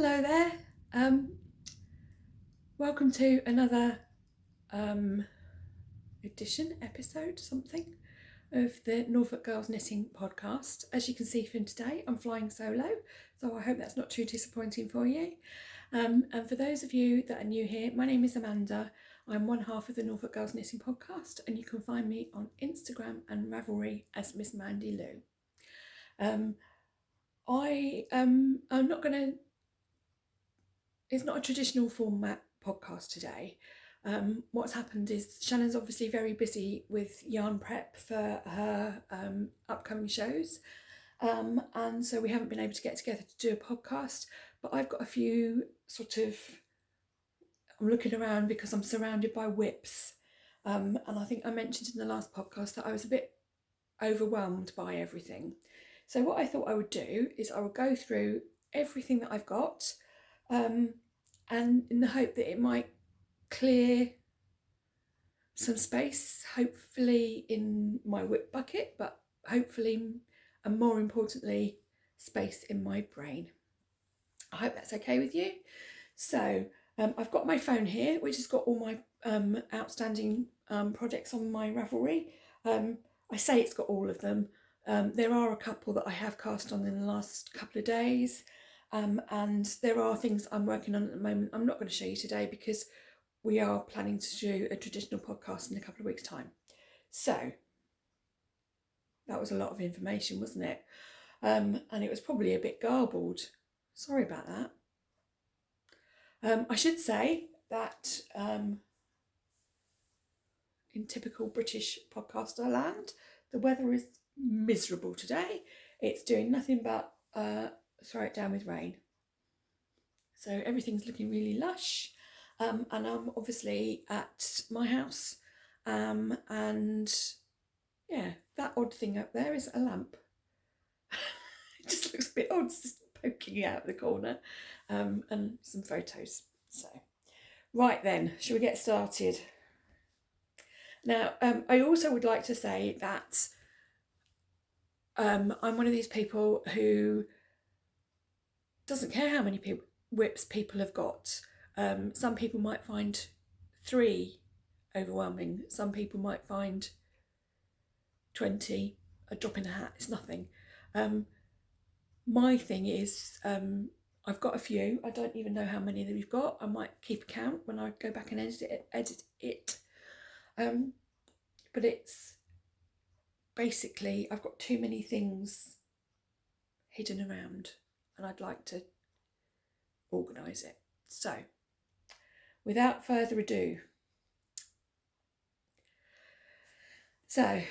Hello there. Welcome to another episode, something of the Norfolk Girls Knitting podcast. As you can see from today, I'm flying solo, so I hope that's not too disappointing for you. And for those of you that are new here, my name is Amanda. I'm one half of the Norfolk Girls Knitting podcast, and you can find me on Instagram and Ravelry as Miss Mandy Lou. It's not a traditional format podcast today. What's happened is Shannon's obviously very busy with yarn prep for her upcoming shows, and so we haven't been able to get together to do a podcast, but I've got a few I'm looking around because I'm surrounded by whips, and I think I mentioned in the last podcast that I was a bit overwhelmed by everything. So what I thought I would do is I would go through everything that I've got, and in the hope that it might clear some space, hopefully in my whip bucket, but hopefully, and more importantly, space in my brain. I hope that's okay with you. So I've got my phone here, which has got all my outstanding projects on my Ravelry. I say it's got all of them. There are a couple that I have cast on in the last couple of days, and there are things I'm working on at the moment I'm not going to show you today because we are planning to do a traditional podcast in a couple of weeks' time. So that was a lot of information, wasn't it? And it was probably a bit garbled. Sorry about that. I should say that in typical British podcaster land, the weather is miserable today. It's doing nothing but throw it down with rain. So everything's looking really lush. And I'm obviously at my house. And yeah, that odd thing up there is a lamp. It just looks a bit odd, just poking out of the corner. And some photos. So, right then, shall we get started? Now, I also would like to say that I'm one of these people who doesn't care how many whips people have got. Some people might find 3 overwhelming. Some people might find 20 a drop in a hat. It's nothing. My thing is I've got a few. I don't even know how many that we've got. I might keep a count when I go back and edit it. But it's basically I've got too many things hidden around and I'd like to organise it. So without further ado, so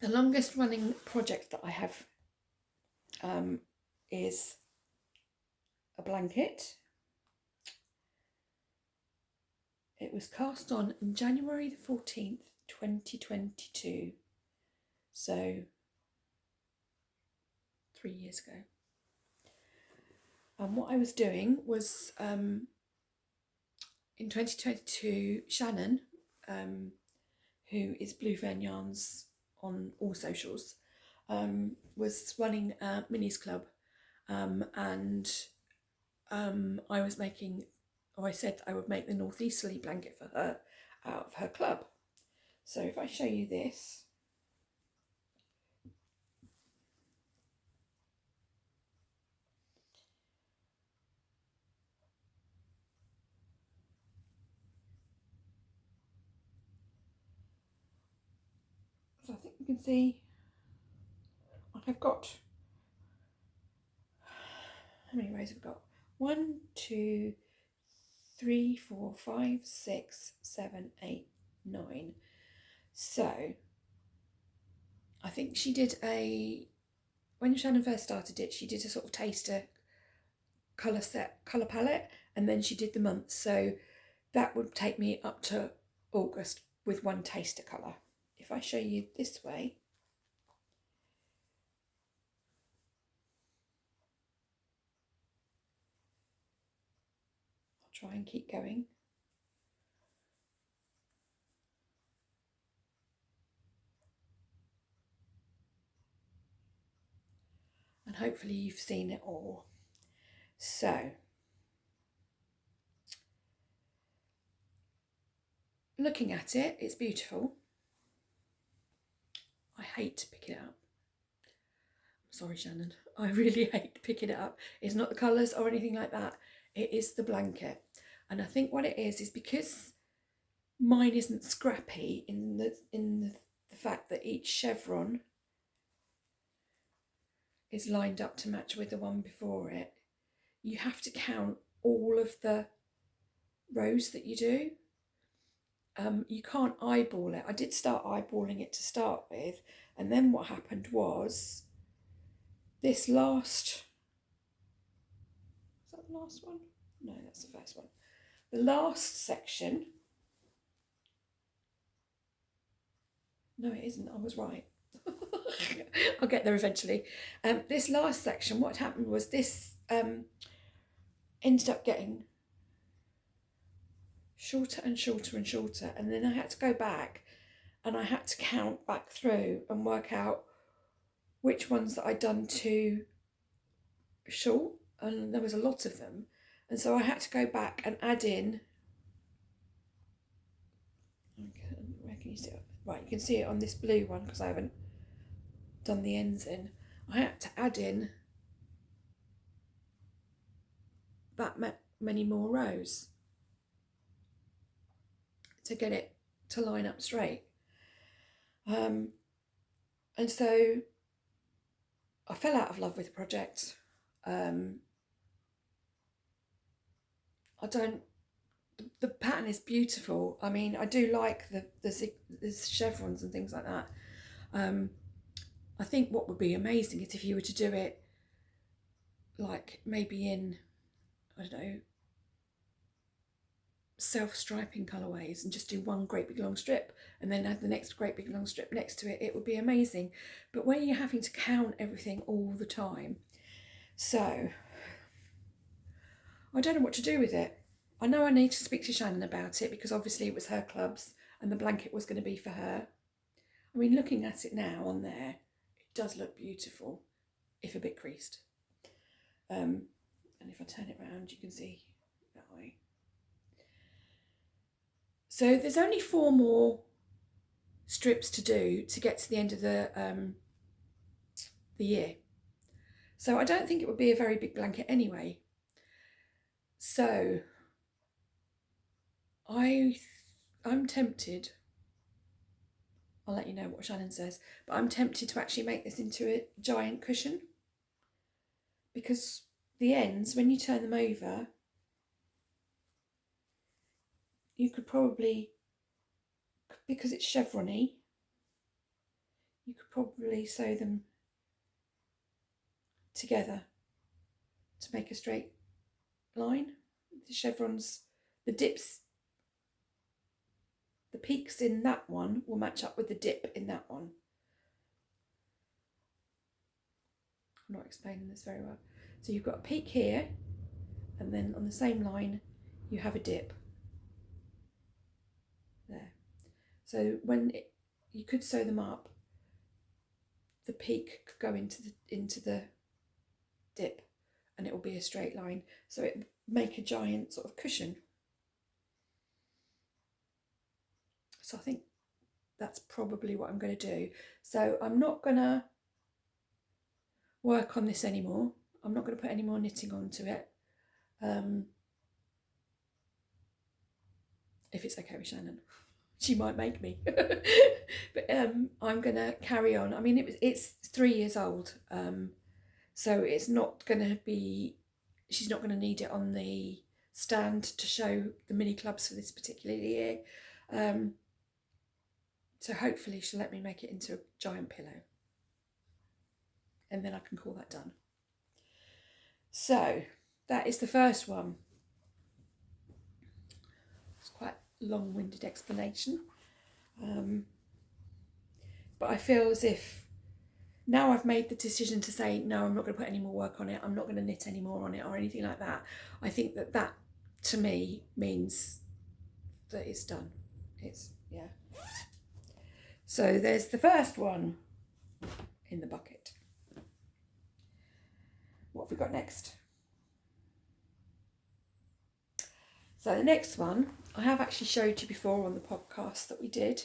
the longest running project that I have is a blanket. It was cast on January the 14th, 2022. So 3 years ago. And what I was doing was in 2022, Shannon, who is Blue Fern Yarns on all socials, was running a minis club, and I was making, or I said I would make the Northeasterly blanket for her out of her club. So if I show you this, so I think you can see I've got, how many rows have I got? 1, 2, 3, 4, 5, 6, 7, 8, 9. So I think she did when Shannon first started it, she did a sort of taster colour palette, and then she did the months. So that would take me up to August with one taster colour. If I show you this way, I'll try and keep going. And hopefully you've seen it all. So, looking at it, it's beautiful. I hate picking it up. I'm sorry, Shannon. I really hate picking it up. It's not the colours or anything like that. It is the blanket. And I think what it is because mine isn't scrappy in the fact that each chevron is lined up to match with the one before it. You have to count all of the rows that you do. You can't eyeball it. I did start eyeballing it to start with, and then what happened was this last, is that the last one? No, that's the first one. The last section, no it isn't, I was right. I'll get there eventually. This last section, what happened was this ended up getting shorter and shorter and shorter, and then I had to go back and I had to count back through and work out which ones that I'd done too short, and there was a lot of them, and so I had to go back and add in, where can you see it? Right, you can see it on this blue one because I haven't done the ends in. I had to add in that many more rows to get it to line up straight. And so I fell out of love with the project. The pattern is beautiful. I mean, I do like the chevrons and things like that. I think what would be amazing is if you were to do it like maybe in, I don't know, self-striping colourways and just do one great big long strip and then add the next great big long strip next to it. It would be amazing. But when you're having to count everything all the time, so I don't know what to do with it. I know I need to speak to Shannon about it because obviously it was her clubs and the blanket was going to be for her. I mean, looking at it now on there, it does look beautiful, if a bit creased. And if I turn it around, you can see that way. So there's only 4 more strips to do to get to the end of the year. So I don't think it would be a very big blanket anyway. So I'm tempted, I'll let you know what Shannon says, but I'm tempted to actually make this into a giant cushion because the ends, when you turn them over, you could probably, because it's chevrony, you could probably sew them together to make a straight line. The chevrons, the dips, the peaks in that one will match up with the dip in that one. I'm not explaining this very well. So you've got a peak here, and then on the same line you have a dip there. So when you could sew them up, the peak could go into the dip and it will be a straight line, so it make a giant sort of cushion. So I think that's probably what I'm going to do. So I'm not going to work on this anymore. I'm not going to put any more knitting onto it. If it's okay with Shannon. She might make me. But I'm going to carry on. I mean, it's 3 years old. So it's not going to be, she's not going to need it on the stand to show the mini clubs for this particular year. So hopefully she'll let me make it into a giant pillow. And then I can call that done. So that is the first one. It's quite a long-winded explanation. But I feel as if now I've made the decision to say, no, I'm not going to put any more work on it. I'm not going to knit any more on it or anything like that. I think that to me means that it's done. Yeah. So there's the first one in the bucket. What have we got next? So the next one, I have actually showed you before on the podcast that we did.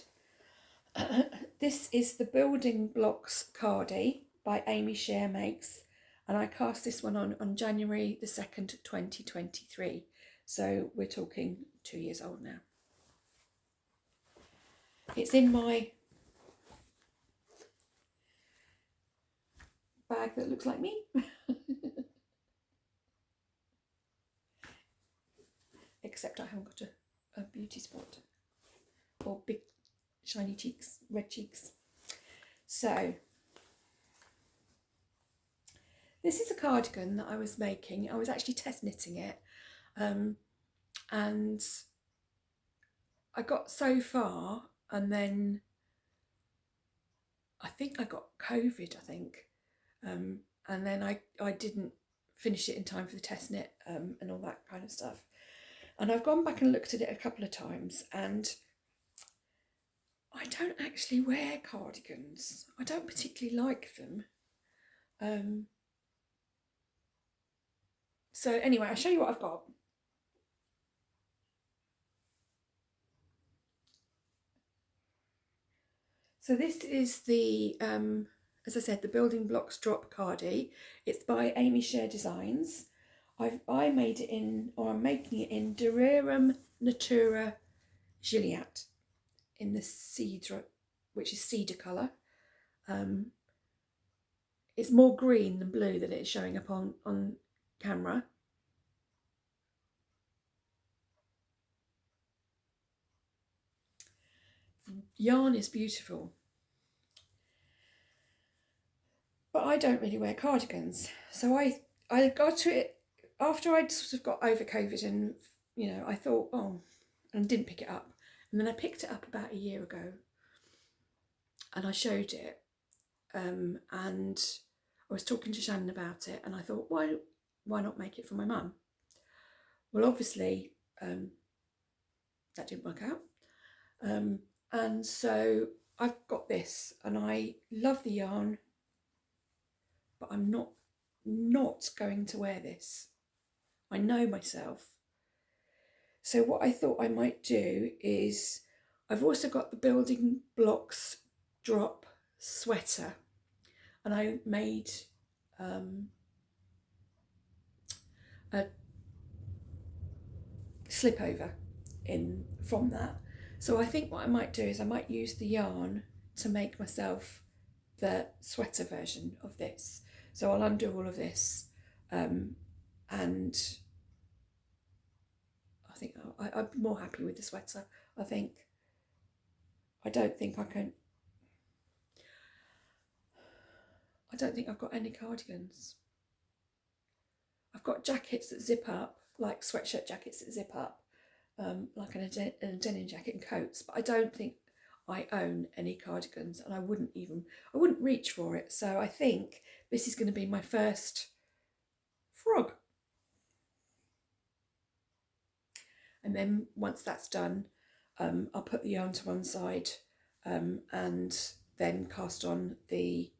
This is the Building Blocks Cardi by Aimee Sher Makes, and I cast this one on January the 2nd, 2023. So we're talking 2 years old now. It's in my bag that looks like me. Except I haven't got a beauty spot or big shiny cheeks, red cheeks. So this is a cardigan that I was making. I was actually test knitting it, and I got so far, and then I think I got COVID, and then I didn't finish it in time for the test knit and all that kind of stuff. And I've gone back and looked at it a couple of times, and I don't actually wear cardigans. I don't particularly like them. So anyway, I'll show you what I've got. So this is the, as I said, the Building Blocks Drop Cardi. It's by Aimee Sher Designs. I made it in, or I'm making it in DeRerum, Natura, Gilliat, in the cedar, which is cedar colour. It's more green than blue that it's showing up on camera. The yarn is beautiful. But I don't really wear cardigans. So I got to it after I'd sort of got over COVID, and I thought, oh, and didn't pick it up. And then I picked it up about a year ago and I showed it, and I was talking to Shannon about it, and I thought, why not make it for my mum? Well, obviously that didn't work out, and so I've got this, and I love the yarn, but I'm not going to wear this. I know myself. So what I thought I might do is, I've also got the Building Blocks Drop Sweater, and I made a slip over from that. So I think what I might do is I might use the yarn to make myself the sweater version of this. So I'll undo all of this, and I think I'd be more happy with the sweater. I don't think I've got any cardigans. I've got jackets that zip up, like sweatshirt jackets that zip up, like a denim jacket and coats, but I don't think I own any cardigans, and I wouldn't reach for it. So I think this is going to be my first frog. And then once that's done, I'll put the yarn to one side, and then cast on the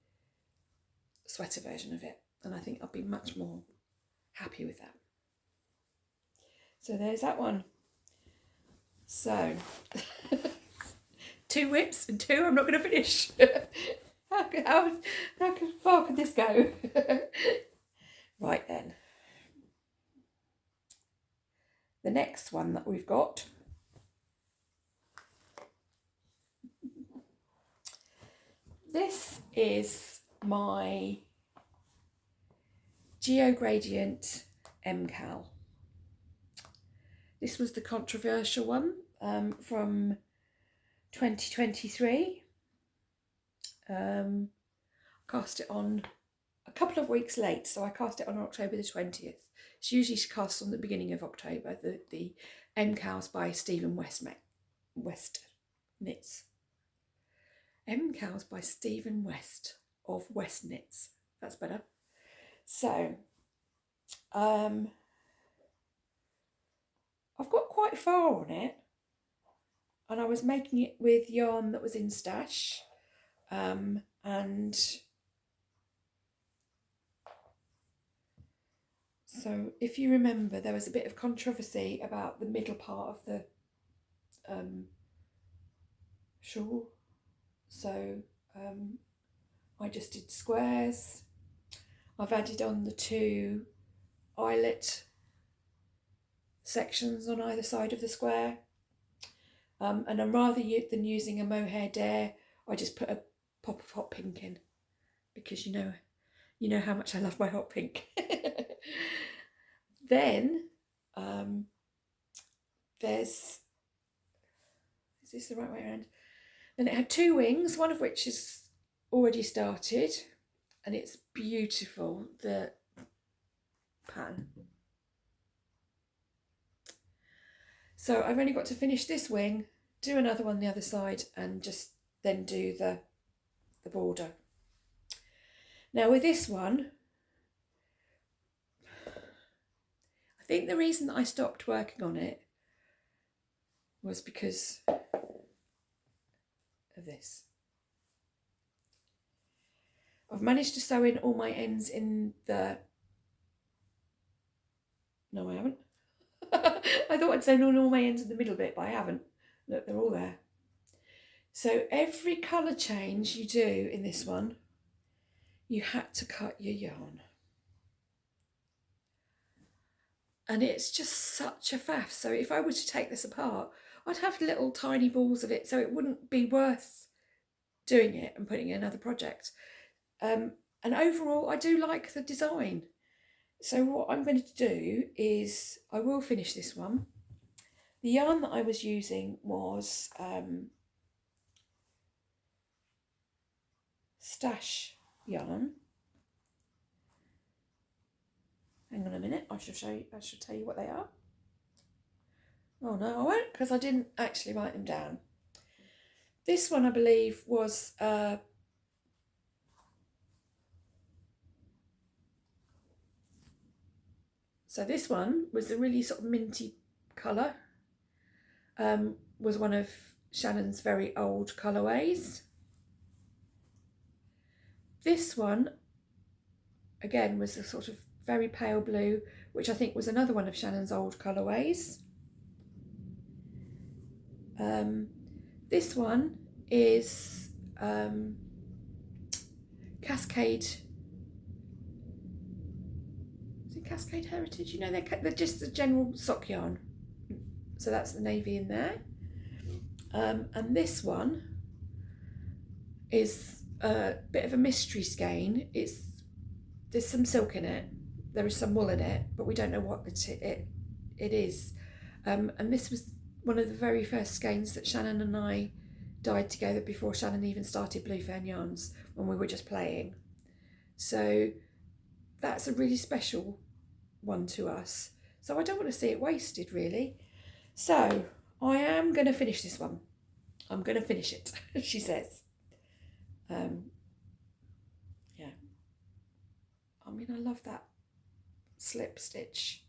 sweater version of it. And I think I'll be much more happy with that. So there's that one. So 2 whips and 2 I'm not going to finish. How far could this go? Right then. The next one that we've got this is my Geogradient MKAL. This was the controversial one from 2023. Cast it on a couple of weeks late, so I cast it on October the 20th. It's usually cast on the beginning of October. The MKAL's by Stephen West Knits. MKAL's by Stephen West of West Knits. That's better. So, I've got quite far on it, and I was making it with yarn that was in stash, and So if you remember, there was a bit of controversy about the middle part of the shawl. So I just did squares. I've added on the 2 eyelet sections on either side of the square. And I'm rather than using a mohair dare, I just put a pop of hot pink in, because you know how much I love my hot pink. Then is this the right way around? Then it had 2 wings, one of which is already started, and it's beautiful, the pattern. So I've only got to finish this wing, do another one the other side, and just then do the border. Now with this one, I think the reason that I stopped working on it was because of this. I've managed to sew in all my ends in the... No, I haven't. I thought I'd sewn in all my ends in the middle bit, but I haven't. Look, they're all there. So every colour change you do in this one, you had to cut your yarn. And it's just such a faff. So if I were to take this apart, I'd have little tiny balls of it, so it wouldn't be worth doing it and putting in another project. And overall, I do like the design. So what I'm going to do is I will finish this one. The yarn that I was using was Stash yarn. Hang on a minute, I shall tell you what they are. Oh no, I won't, because I didn't actually write them down. This one, I believe, was so this one was a really sort of minty colour. Was one of Shannon's very old colourways. This one, again, was a sort of very pale blue, which I think was another one of Shannon's old colourways. This one is Cascade. Is it Cascade Heritage? You know, they're just a general sock yarn. So that's the navy in there. And this one is a bit of a mystery skein. There's some silk in it. There is some wool in it, but we don't know what it is. And this was one of the very first skeins that Shannon and I dyed together before Shannon even started Blue Fern Yarns, when we were just playing. So that's a really special one to us. So I don't want to see it wasted, really. So I am going to finish this one. I'm going to finish it, she says. Yeah. I mean, I love that slip stitch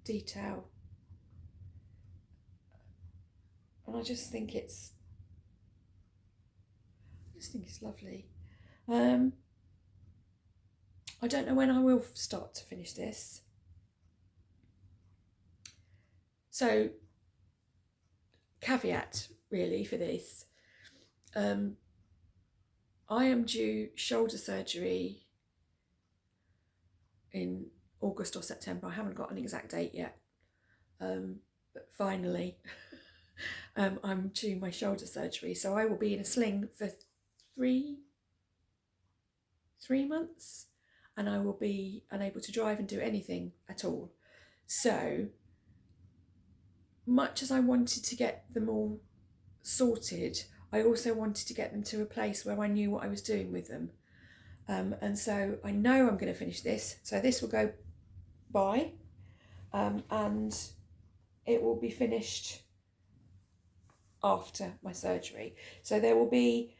detail. And I just think it's lovely. I don't know when I will start to finish this. So, caveat really for this. I am due shoulder surgery in August or September. I haven't got an exact date yet. But finally, I'm due my shoulder surgery. So I will be in a sling for three months, and I will be unable to drive and do anything at all. So much as I wanted to get them all sorted, I also wanted to get them to a place where I knew what I was doing with them. And so I know I'm going to finish this. So this will go by, and it will be finished after my surgery. So there will be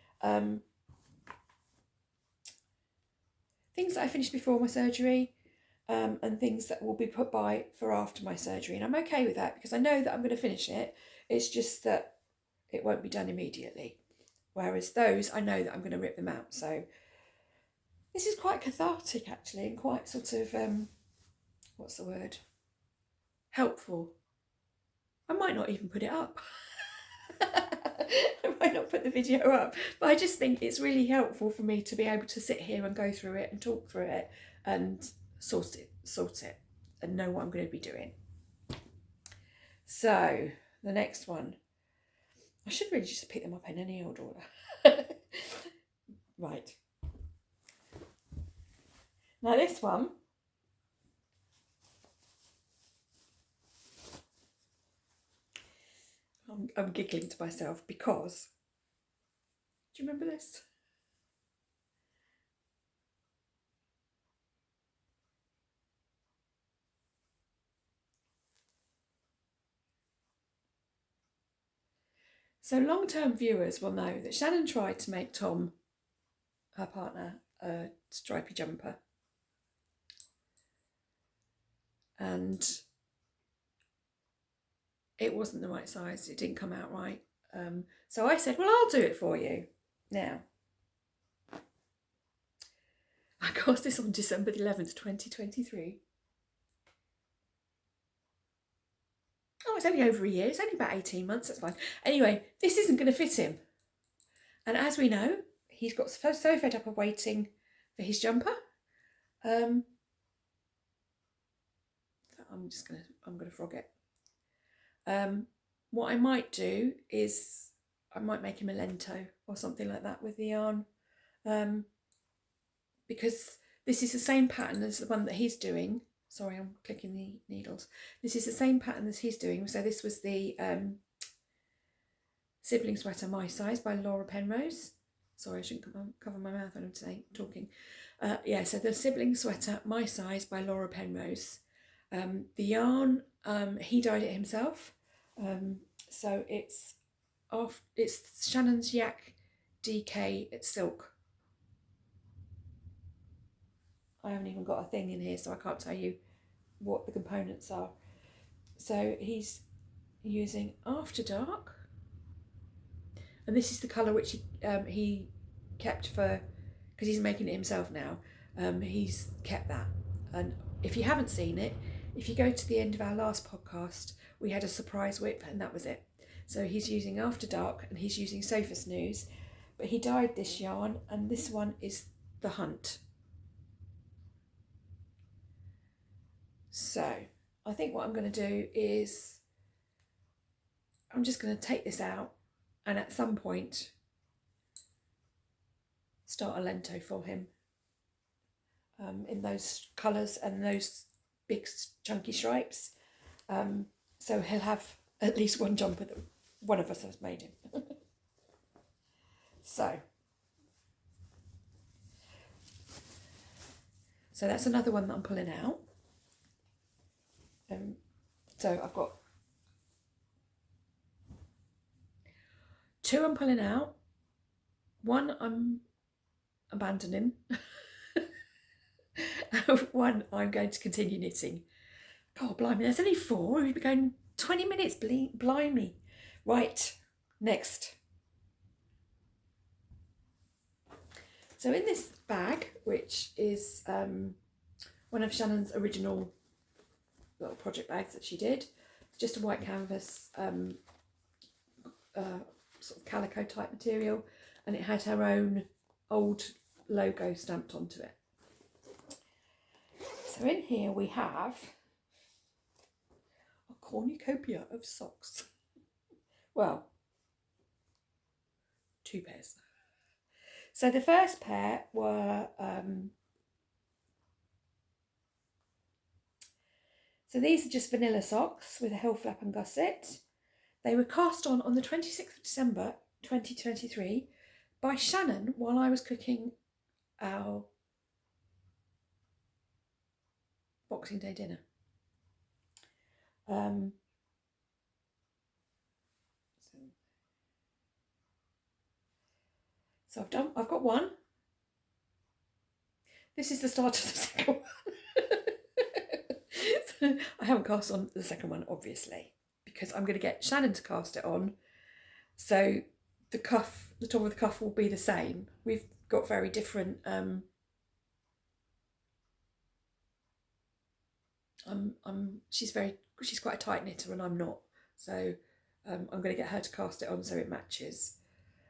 things that I finished before my surgery, and things that will be put by for after my surgery. And I'm okay with that, because I know that I'm going to finish it. It's just that it won't be done immediately. Whereas those, I know that I'm going to rip them out. So this is quite cathartic, actually, and quite sort of, what's the word? Helpful. I might not even put it up. I might not put the video up, but I just think it's really helpful for me to be able to sit here and go through it and talk through it and sort it and know what I'm going to be doing. So the next one, I should really just pick them up in any old order. Right. Now this one, I'm giggling to myself because, do you remember this? So long-term viewers will know that Shannon tried to make Tom, her partner, a stripy jumper. And it wasn't the right size. It didn't come out right. So I said, well, I'll do it for you. Now, I cast this on December 11th, 2023. Oh, it's only over a year. It's only about 18 months. That's fine. Anyway, this isn't going to fit him. And as we know, he's got so fed up of waiting for his jumper. I'm going to frog it. What I might do is I might make him a Lento or something like that with the yarn. Because this is the same pattern as the one that he's doing. Sorry, I'm clicking the needles. This is the same pattern as he's doing. So this was the Sibling Sweater My Size by Penrose. Sorry, I shouldn't cover my mouth when I'm talking. Yeah, so the Sibling Sweater My Size by Penrose. The yarn, he dyed it himself. So it's Shannon's Yak DK. It's silk. I haven't even got a thing in here, so I can't tell you what the components are. So he's using After Dark, and this is the colour which he kept for, because he's making it himself now. He's kept that, and if you haven't seen it, if you go to the end of our last podcast, we had a surprise whip, and that was it. So he's using After Dark, and he's using Sofa Snooze, but he dyed this yarn, and this one is the Hunt. So I think what I'm going to do is I'm just going to take this out and at some point start a Lento for him in those colours and those big chunky stripes. So he'll have at least one jumper that one of us has made him. So that's another one that I'm pulling out. So I've got 2 I'm pulling out, 1 I'm abandoning, 1 I'm going to continue knitting. God blimey, there's only 4, we've been going 20 minutes, blimey. Right, next. So in this bag, which is one of Shannon's original little project bags that she did, it's just a white canvas sort of calico type material, and it had her own old logo stamped onto it. So in here we have a cornucopia of socks. Well, 2 pairs. So the first pair were so these are just vanilla socks with a heel flap and gusset. They were cast on the 26th of December 2023 by Shannon while I was cooking our Boxing Day dinner. So I've got one. This is the start of the second one. I haven't cast on the second one, obviously, because I'm going to get Shannon to cast it on. So the top of the cuff will be the same. We've got very different she's quite a tight knitter and I'm not, so I'm going to get her to cast it on so it matches.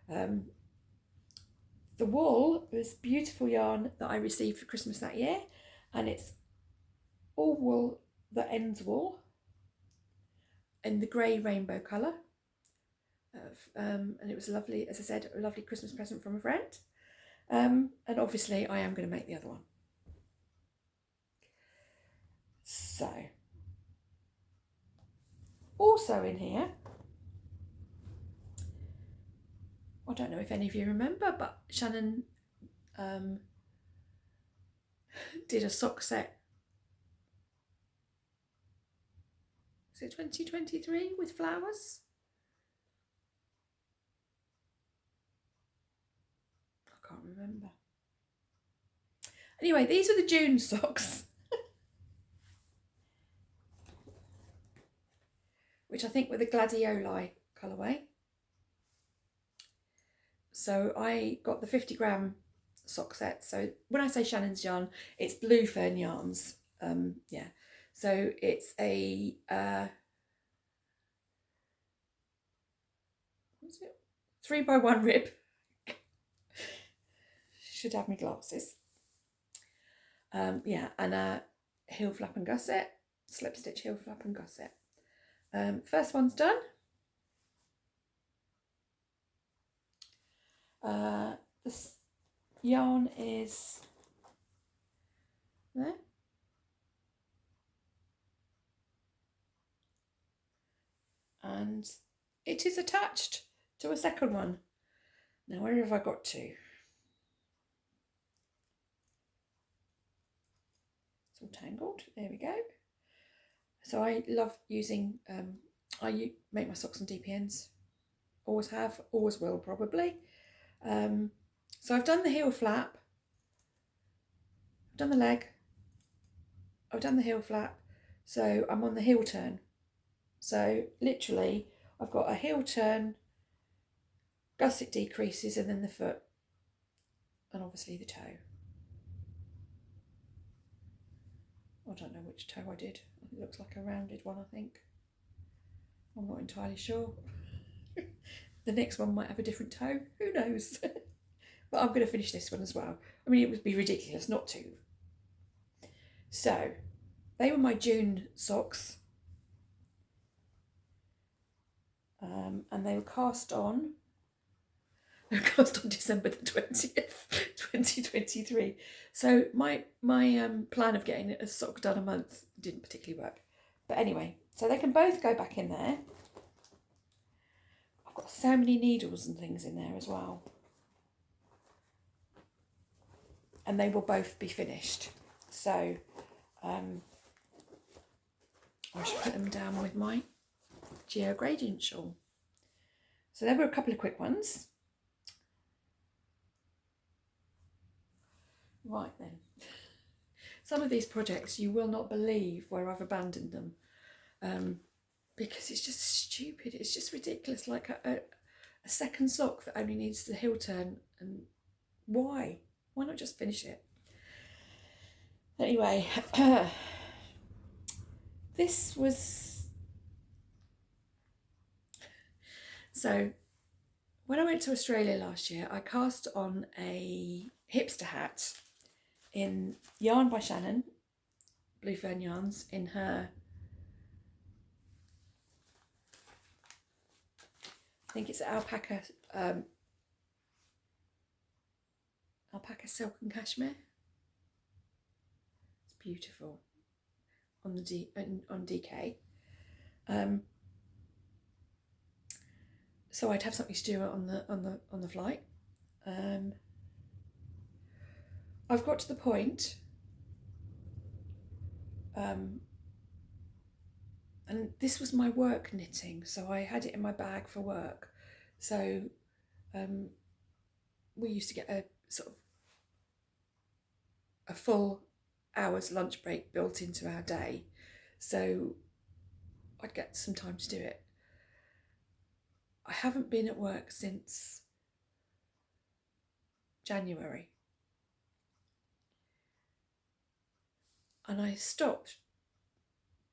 The wool was beautiful yarn that I received for Christmas that year, and it's all wool that ends wool in the grey rainbow colour. And it was lovely, as I said, a lovely Christmas present from a friend. And obviously I am going to make the other one. So, also in here, I don't know if any of you remember, but Shannon did a sock set. Is it 2023 with flowers? I can't remember. Anyway, these are the June socks, which I think were the Gladioli colourway. So I got the 50 gram sock set. So when I say Shannon's yarn, it's blue fern yarns. Yeah. So it's a what's it? 3x1 rib. Should have my glasses. Yeah, and a heel flap and gusset, slip stitch heel flap and gusset. First one's done. This yarn is there. And it is attached to a second one. Now, where have I got to? It's all tangled. There we go. So I love using, I make my socks on DPNs. Always have, always will probably. So I've done the heel flap, I've done the leg, I've done the heel flap, so I'm on the heel turn. So literally I've got a heel turn, gusset decreases, and then the foot, and obviously the toe. I don't know which toe I did. It looks like a rounded one, I think. I'm not entirely sure. The next one might have a different toe, who knows? But I'm going to finish this one as well. I mean, it would be ridiculous not to. So, they were my June socks. And they were cast on. They were cast on December the 20th, 2023. So my plan of getting a sock done a month didn't particularly work. But anyway, so they can both go back in there. I've got so many needles and things in there as well. And they will both be finished. So I should put them down with my Geogradient shawl. So there were a couple of quick ones. Right then. Some of these projects you will not believe where I've abandoned them. Because it's just stupid. It's just ridiculous. Like a second sock that only needs the heel turn. And why? Why not just finish it? Anyway, this was... So, when I went to Australia last year, I cast on a Hipster Hat in yarn by Shannon, Blue Fern Yarns, in her... I think it's alpaca silk and cashmere. It's beautiful on the on DK. So I'd have something to do on the flight. I've got to the point, and this was my work knitting, so I had it in my bag for work. So we used to get a sort of a full hour's lunch break built into our day, so I'd get some time to do it. I haven't been at work since January, and I stopped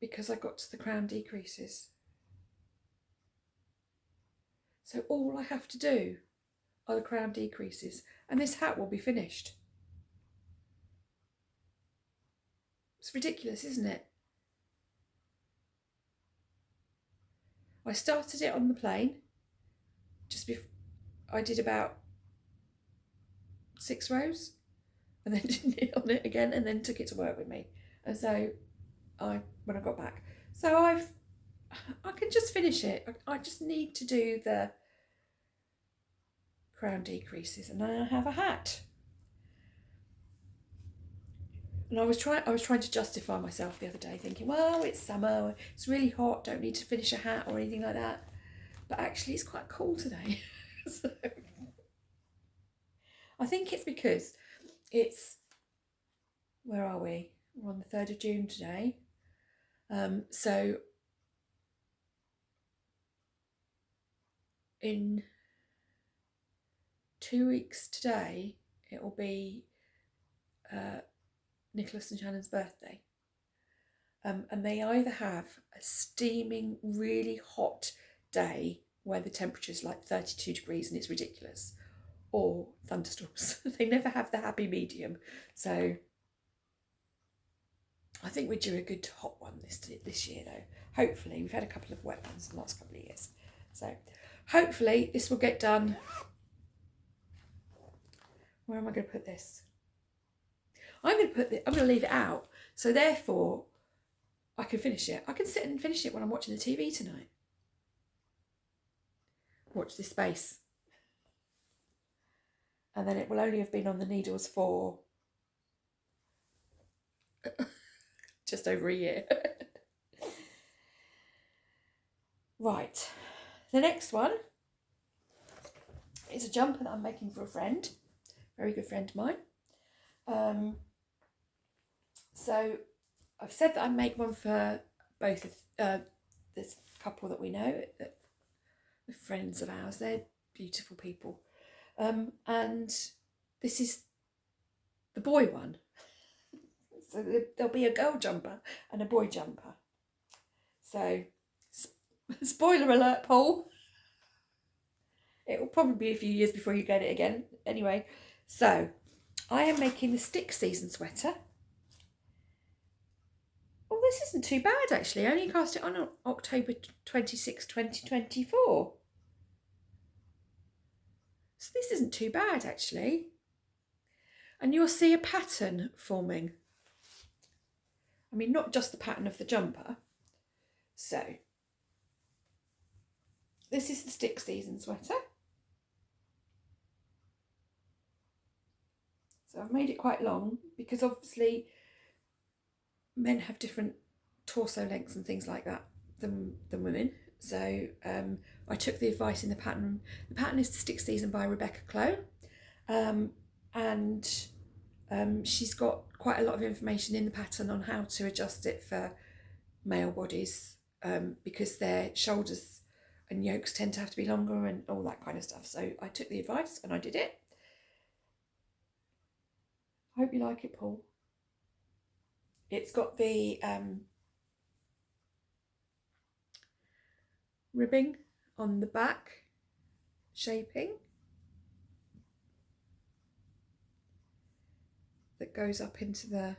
because I got to the crown decreases. So all I have to do are the crown decreases and this hat will be finished. It's ridiculous, isn't it? I started it on the plane just before I did about 6 rows and then did it on it again and then took it to work with me. And so when I got back. So I can just finish it. I just need to do the crown decreases and then I have a hat. And I was trying to justify myself the other day, thinking, well, it's summer, it's really hot, don't need to finish a hat or anything like that. But actually, it's quite cool today. So I think it's because it's, where are we? We're on the 3rd of June today. So in 2 weeks today, it will be Nicholas and Shannon's birthday. And they either have a steaming, really hot day where the temperature's like 32 degrees and it's ridiculous, or thunderstorms. They never have the happy medium. So I think we're due a good hot one this year though. Hopefully, we've had a couple of wet ones in the last couple of years. So hopefully this will get done. Where am I going to put this? I'm going to leave it out. So therefore, I can finish it. I can sit and finish it when I'm watching the TV tonight. Watch this space. And then it will only have been on the needles for just over a year. Right. The next one is a jumper that I'm making for a friend. Very good friend of mine. So I've said that I make one for both of this couple that we know, the friends of ours. They're beautiful people. And this is the boy one. So there'll be a girl jumper and a boy jumper. So, spoiler alert, Paul. It will probably be a few years before you get it again. Anyway, so I am making the stick season sweater. Oh, this isn't too bad actually. I only cast it on October 26, 2024. So this isn't too bad actually. And you'll see a pattern forming. I mean, not just the pattern of the jumper. So this is the stick season sweater. So I've made it quite long because obviously men have different torso lengths and things like that than women. So I took the advice in the pattern. The pattern is the Stick Season by Rebecca Clow. And she's got quite a lot of information in the pattern on how to adjust it for male bodies because their shoulders and yokes tend to have to be longer and all that kind of stuff. So I took the advice and I did it. I hope you like it, Paul. It's got the ribbing on the back, shaping, that goes up into the...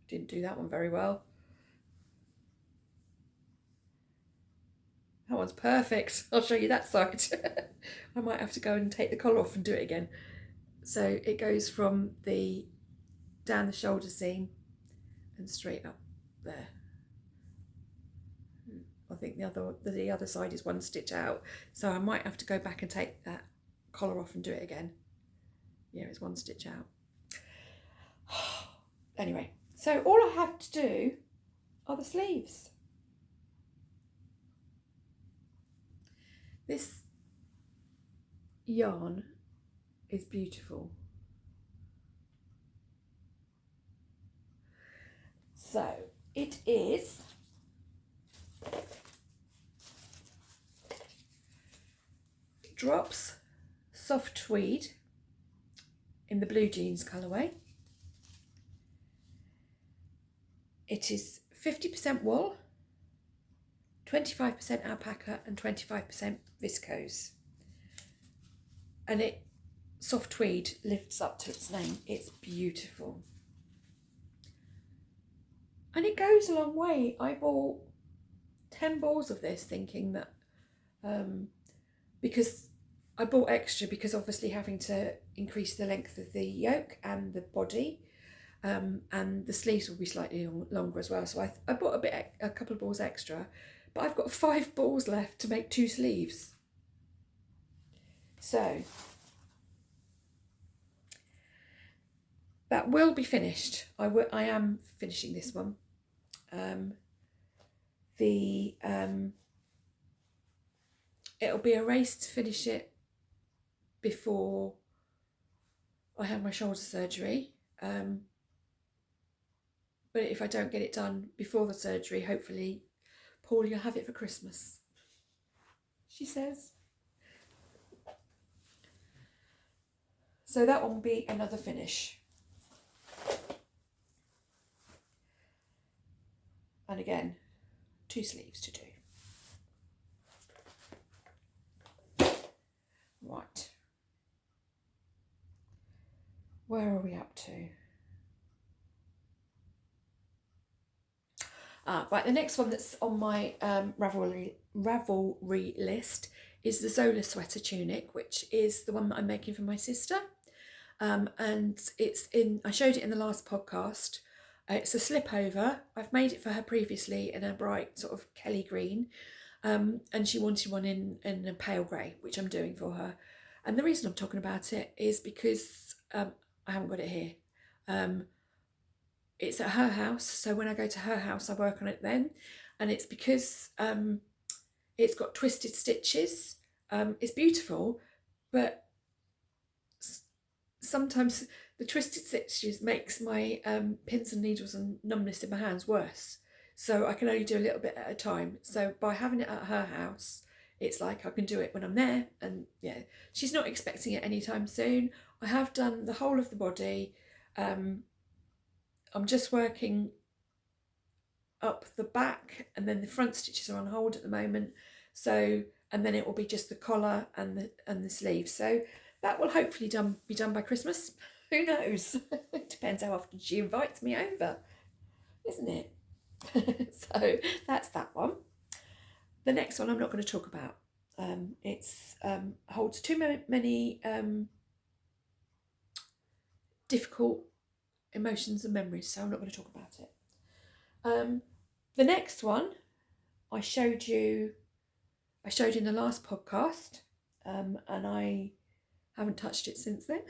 Didn't do that one very well. That one's perfect. I'll show you that side. I might have to go and take the collar off and do it again. So it goes from the down the shoulder seam and straight up there. I think the other side is one stitch out, so I might have to go back and take that collar off and do it again. Yeah, it's one stitch out. Anyway, so all I have to do are the sleeves. This yarn is beautiful. So it is Drops Soft Tweed in the blue jeans colourway. It is 50% wool, 25% alpaca and 25% viscose. And soft tweed lives up to its name. It's beautiful. And it goes a long way. I bought 10 balls of this thinking that, because I bought extra because obviously having to increase the length of the yoke and the body, and the sleeves will be slightly longer as well. So I bought a couple of balls extra, but I've got 5 balls left to make 2 sleeves. So that will be finished. I am finishing this one. It'll be a race to finish it before I have my shoulder surgery. But if I don't get it done before the surgery, hopefully, Paul, you'll have it for Christmas, she says. So that one will be another finish. And again, 2 sleeves to do. Right. Where are we up to? Right, the next one that's on my Ravelry list is the Zola Sweater Tunic, which is the one that I'm making for my sister. And I showed it in the last podcast. It's a slip over. I've made it for her previously in a bright sort of Kelly green. And she wanted one in a pale grey, which I'm doing for her. And the reason I'm talking about it is because I haven't got it here. It's at her house, so when I go to her house I work on it then, and it's because it's got twisted stitches. It's beautiful, but sometimes the twisted stitches makes my pins and needles and numbness in my hands worse, so I can only do a little bit at a time. So by having it at her house, it's like I can do it when I'm there, and yeah, she's not expecting it anytime soon. I have done the whole of the body. I'm just working up the back, and then the front stitches are on hold at the moment. So, and then it will be just the collar and the sleeves. So that will hopefully be done by Christmas. Who knows? It depends how often she invites me over, isn't it? So that's that one. The next one I'm not going to talk about. It's holds too many difficult emotions and memories, so I'm not going to talk about it. The next one I showed in the last podcast, and I haven't touched it since then.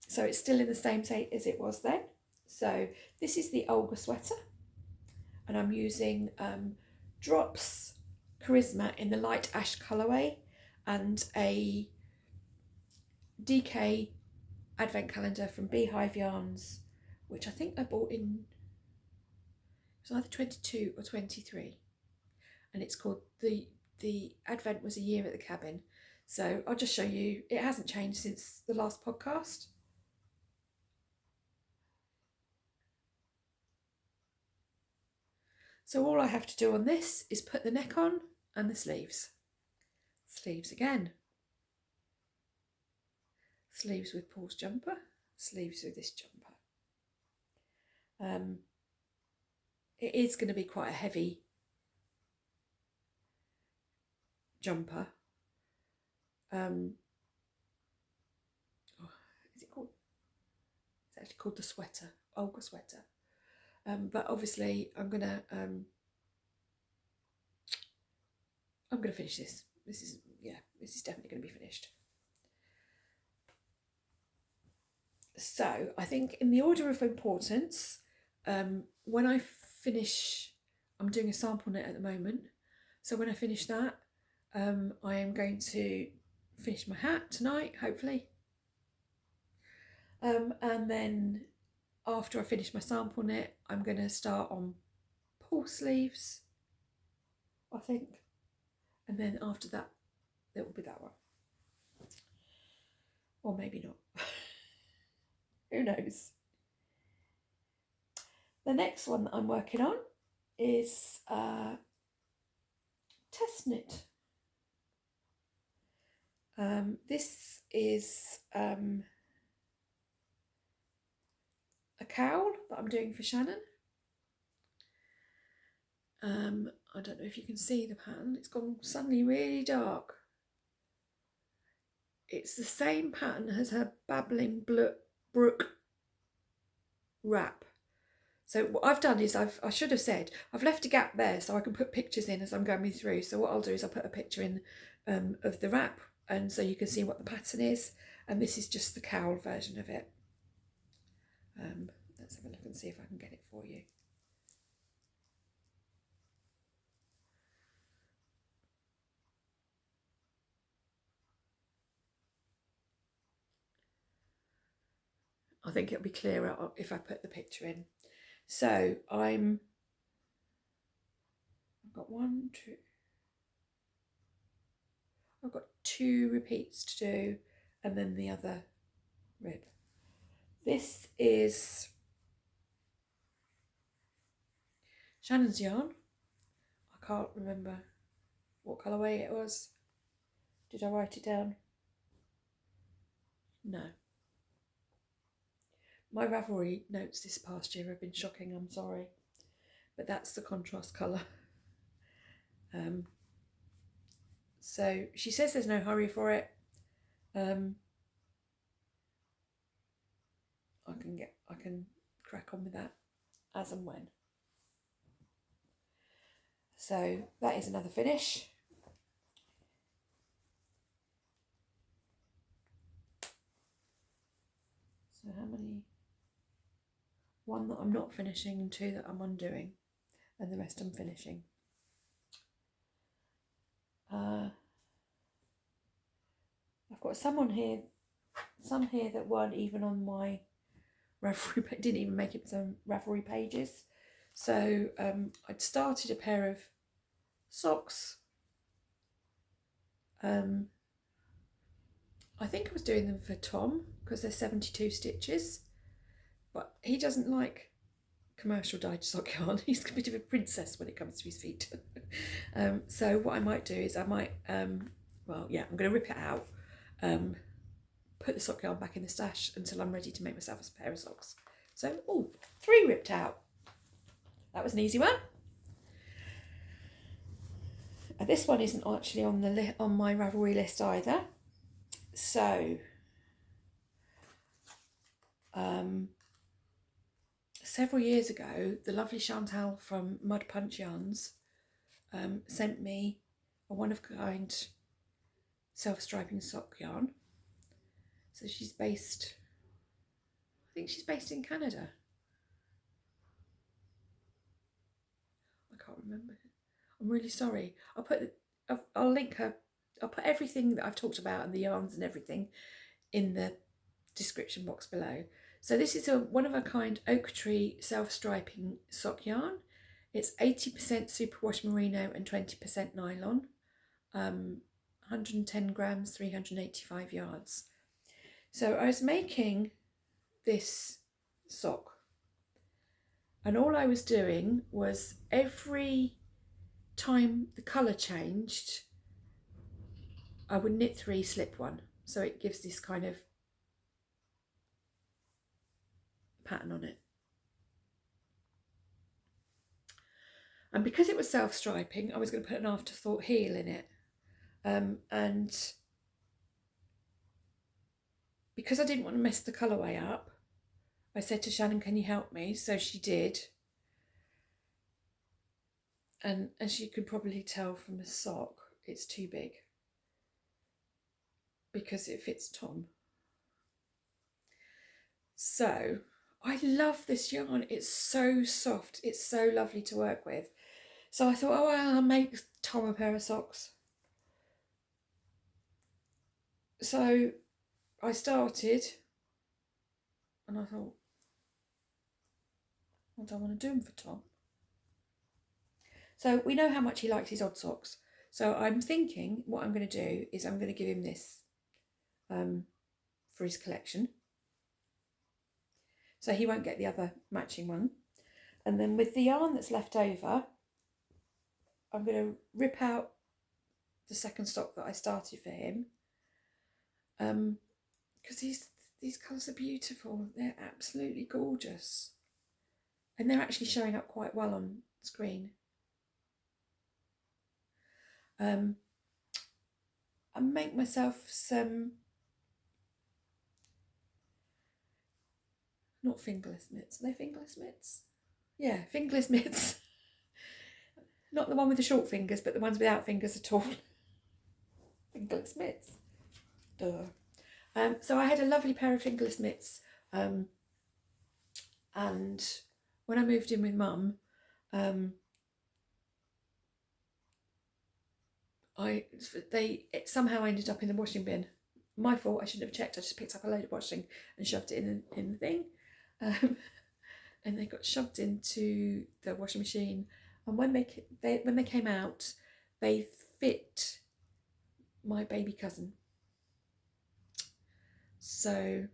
So it's still in the same state as it was then. So this is the Olga sweater, and I'm using Drops Karisma in the light ash colourway and a DK advent calendar from Beehive Yarns, which I think I bought in, it was either 22 or 23, and it's called the advent was a year at the cabin. So I'll just show you, it hasn't changed since the last podcast. So all I have to do on this is put the neck on and the sleeves again. Sleeves with Paul's jumper, sleeves with this jumper. It is going to be quite a heavy jumper. Is it called? It's actually called the sweater, Olga sweater. But obviously I'm gonna finish this. This is definitely going to be finished. So I think in the order of importance, when I finish, I'm doing a sample knit at the moment. So when I finish that, I am going to finish my hat tonight, hopefully. And then after I finish my sample knit, I'm going to start on pull sleeves, I think. And then after that, it will be that one. Or maybe not. Who knows? The next one that I'm working on is Petiteknit. This is a cowl that I'm doing for Shannon. I don't know if you can see the pattern. It's gone suddenly really dark. It's the same pattern as her Babbling Brook wrap. So what I've done is I should have said I've left a gap there so I can put pictures in as I'm going through. So what I'll do is I'll put a picture in of the wrap, and so you can see what the pattern is. And this is just the cowl version of it. Let's have a look and see if I can get it for you. I think it'll be clearer if I put the picture in. So I've got I've got 2 repeats to do, and then the other rib. This is Shannon's yarn. I can't remember what colourway it was. Did I write it down? No. My Ravelry notes this past year have been shocking, I'm sorry. But that's the contrast colour. So she says there's no hurry for it. I can crack on with that as and when. So that is another finish. So how many? 1 that I'm not finishing and 2 that I'm undoing, and the rest I'm finishing. I've got some here that weren't even on my Ravelry, didn't even make it some Ravelry pages. So I'd started a pair of socks. I think I was doing them for Tom because they're 72 stitches, but he doesn't like commercial dyed sock yarn. He's a bit of a princess when it comes to his feet. So what I might do is I'm going to rip it out, put the sock yarn back in the stash until I'm ready to make myself a pair of socks. So, 3 ripped out. That was an easy one. This one isn't actually on my Ravelry list either. So, several years ago, the lovely Chantal from Mud Punch Yarns sent me a one-of-a-kind self-striping sock yarn. So she's based in Canada. I can't remember. I'm really sorry. I'll link her. I'll put everything that I've talked about and the yarns and everything in the description box below. So this is a one-of-a-kind oak tree self-striping sock yarn. It's 80% superwash merino and 20% nylon. 110 grams, 385 yards. So I was making this sock, and all I was doing was every time the colour changed, I would knit 3, slip 1. So it gives this kind of pattern on it. And because it was self-striping, I was going to put an afterthought heel in it. And because I didn't want to mess the colourway up, I said to Shannon, can you help me? So she did. And as you could probably tell from the sock, it's too big because it fits Tom. So I love this yarn. It's so soft. It's so lovely to work with. So I thought, I'll make Tom a pair of socks. So I started and I thought, I don't want to do them for Tom. So we know how much he likes his odd socks. So I'm thinking what I'm going to do is I'm going to give him this for his collection. So he won't get the other matching one. And then with the yarn that's left over, I'm going to rip out the second stock that I started for him, because these colours are beautiful. They're absolutely gorgeous, and they're actually showing up quite well on screen. I make myself some, not fingerless mitts. Are they fingerless mitts? Yeah, fingerless mitts. Not the one with the short fingers, but the ones without fingers at all. Fingerless mitts. Duh. So I had a lovely pair of fingerless mitts, and when I moved in with Mum, it somehow ended up in the washing bin. My fault. I shouldn't have checked. I just picked up a load of washing and shoved it in the thing, and they got shoved into the washing machine. And when they came out, they fit my baby cousin. So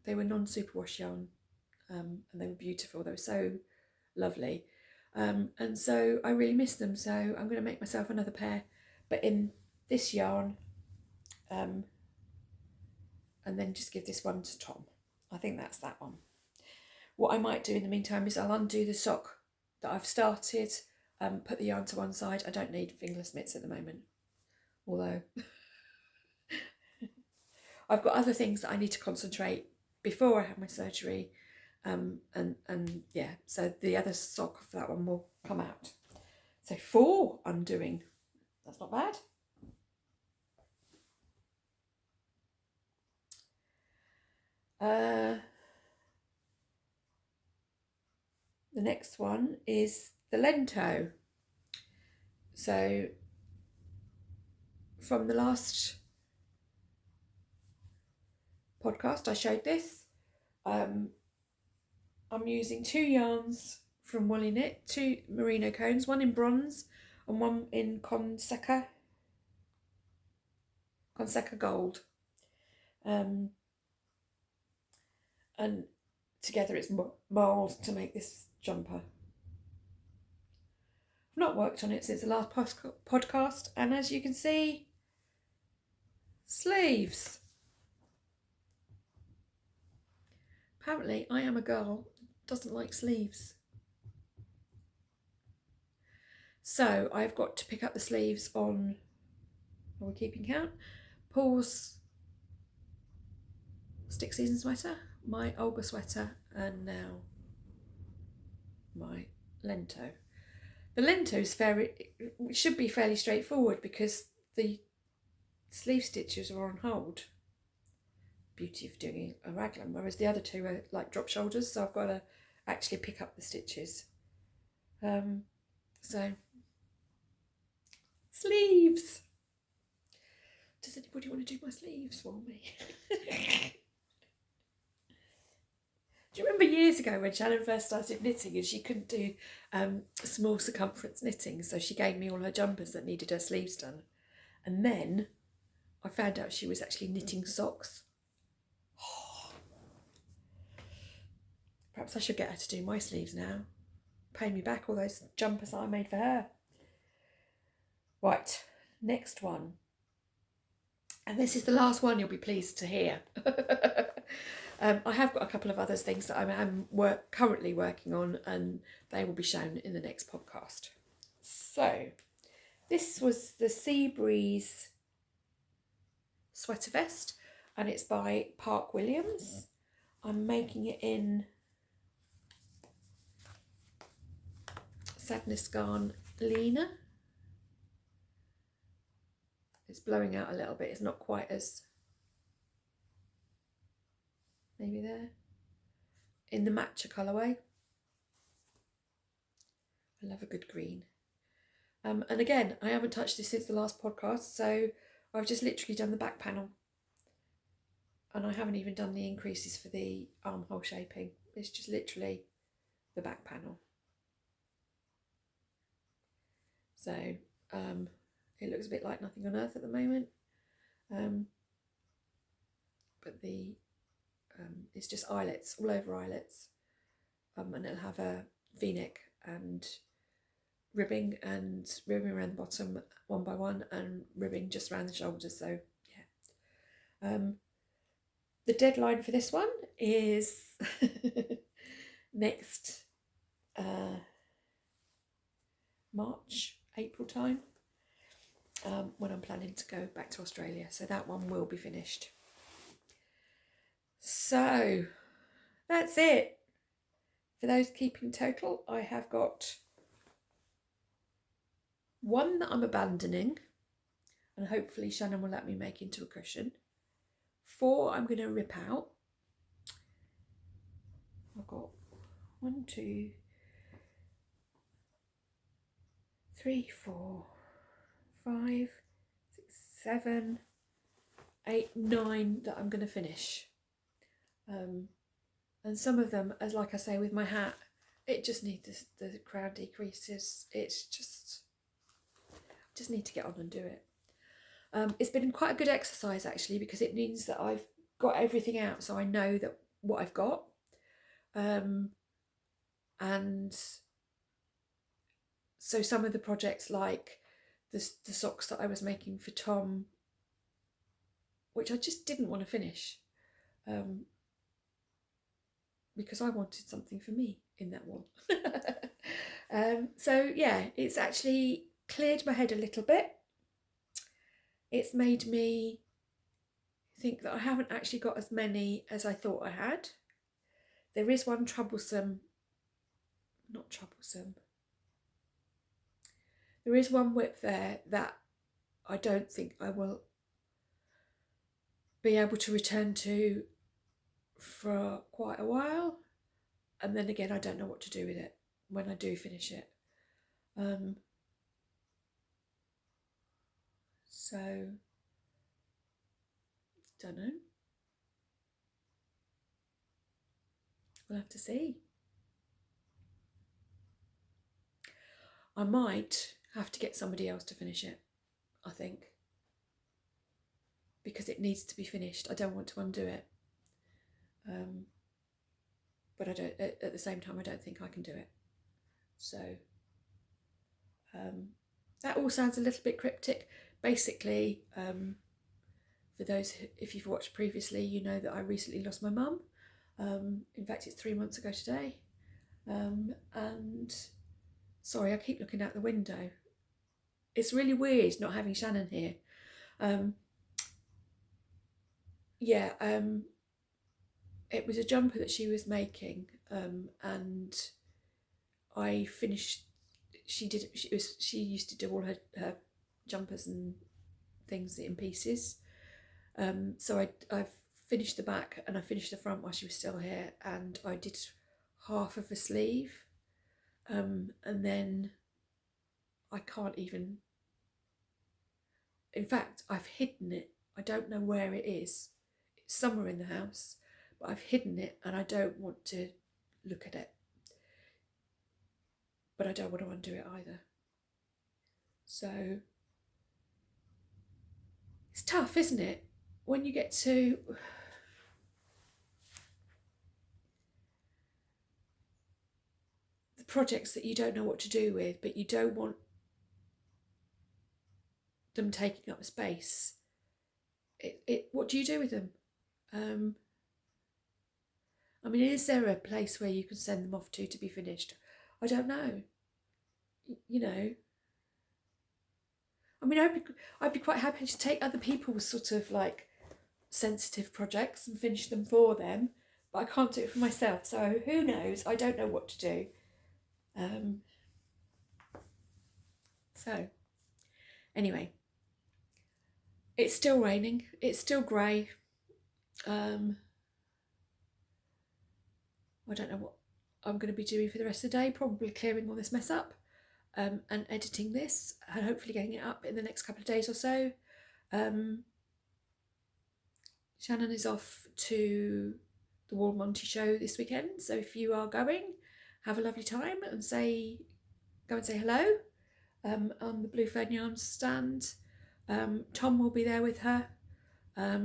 they were non-superwash yarn, and they were beautiful. They were so lovely, and so I really miss them. So I'm going to make myself another pair, but in this yarn, and then just give this one to Tom. I think that's that one. What I might do in the meantime is I'll undo the sock that I've started, put the yarn to one side. I don't need fingerless mitts at the moment, although I've got other things that I need to concentrate before I have my surgery, and yeah, so the other sock for that one will come out. So 4 undoing. That's not bad. The next one is the Lento. So from the last podcast I showed this. I'm using 2 yarns from Woolly Knit, 2 merino cones, one in bronze and one in Consecha gold. And together it's mould to make this jumper. I've not worked on it since the last podcast, and as you can see, sleeves. Apparently I am a girl who doesn't like sleeves. So I've got to pick up the sleeves on, are we keeping count? Paul's stick season sweater, my Olga sweater, and now my Lento. The Lento's should be fairly straightforward because the sleeve stitches are on hold. Beauty of doing a raglan, whereas the other 2 are like drop shoulders, so I've got to actually pick up the stitches. So sleeves. Does anybody want to do my sleeves for me? Do you remember years ago when Shannon first started knitting and she couldn't do small circumference knitting, so she gave me all her jumpers that needed her sleeves done, and then I found out she was actually knitting socks. Perhaps I should get her to do my sleeves now. Pay me back all those jumpers that I made for her. Right, next one. And this is the last one you'll be pleased to hear. I have got a couple of other things that I'm currently working on, and they will be shown in the next podcast. So, this was the Sea Breeze sweater vest, and it's by Park Williams. I'm making it in Sadness Garn Lena. It's blowing out a little bit. It's not quite as, maybe there, in the matcha colourway. I love a good green. And again, I haven't touched this since the last podcast, so I've just literally done the back panel, and I haven't even done the increases for the armhole shaping. It's just literally the back panel. So it looks a bit like Nothing on Earth at the moment, but it's just eyelets, all over eyelets, and it'll have a v-neck and ribbing around the bottom one by one and ribbing just around the shoulders. So yeah, the deadline for this one is next March, April time, when I'm planning to go back to Australia. So that one will be finished. So that's it. For those keeping total, I have got one that I'm abandoning, and hopefully Shannon will let me make into a cushion. 4 I'm going to rip out. I've got 1, 2, 3, 4, 5, 6, 7, 8, 9 that I'm going to finish. And some of them, as like I say with my hat, it just needs the crown decreases. It's just need to get on and do it. It's been quite a good exercise actually, because it means that I've got everything out, so I know that what I've got. And so some of the projects, like the socks that I was making for Tom, which I just didn't want to finish, because I wanted something for me in that one. So yeah, it's actually cleared my head a little bit. It's made me think that I haven't actually got as many as I thought I had. There is one there is one whip there that I don't think I will be able to return to for quite a while, and then again I don't know what to do with it when I do finish it. So don't know, we'll have to see. I might have to get somebody else to finish it, I think, because it needs to be finished. I don't want to undo it, but I don't, at the same time I don't think I can do it. So that all sounds a little bit cryptic. Basically, for those, if you've watched previously, you know that I recently lost my mum. In fact, it's 3 months ago today. And sorry, I keep looking out the window. It's really weird not having Shannon here. It was a jumper that she was making, and I finished. She used to do all her jumpers and things in pieces. So I've finished the back and I finished the front while she was still here, and I did half of a sleeve, and then I can't even. In fact, I've hidden it. I don't know where it is. It's somewhere in the house, but I've hidden it and I don't want to look at it. But I don't want to undo it either. So it's tough, isn't it? When you get to the projects that you don't know what to do with, but you don't want them taking up space. What do you do with them? I mean, is there a place where you can send them off to be finished? I don't know. You know, I mean, I'd be quite happy to take other people's sort of like sensitive projects and finish them for them, but I can't do it for myself. So who knows? I don't know what to do. So anyway, it's still raining. It's still grey. I don't know what I'm going to be doing for the rest of the day. Probably clearing all this mess up, and editing this, and hopefully getting it up in the next couple of days or so. Shannon is off to the Wall Monty show this weekend, so if you are going, have a lovely time and go and say hello on the Blue Fern Yarns stand. Tom will be there with her. I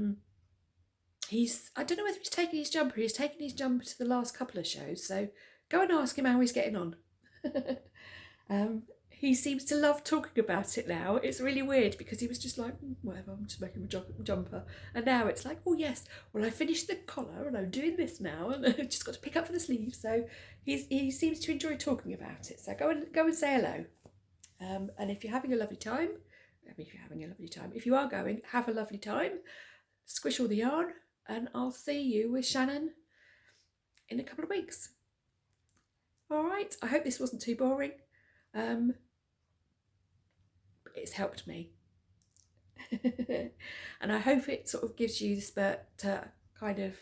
don't know whether he's taken his jumper. He's taken his jumper to the last couple of shows, so go and ask him how he's getting on. He seems to love talking about it now. It's really weird because he was just like, whatever, I'm just making a jumper. And now it's like, oh yes, well I finished the collar and I'm doing this now and I've just got to pick up for the sleeves. So he seems to enjoy talking about it. So go and say hello. And if you're having a lovely time, if you are going, have a lovely time. Squish all the yarn, and I'll see you with Shannon in a couple of weeks. All right, I hope this wasn't too boring. It's helped me. And I hope it sort of gives you the spurt to kind of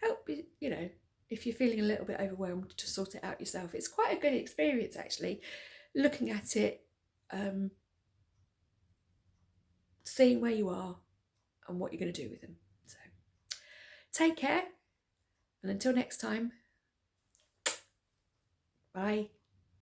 help you, know, if you're feeling a little bit overwhelmed, to sort it out yourself. It's quite a good experience actually, looking at it, seeing where you are and what you're going to do with them. So take care, and until next time, bye.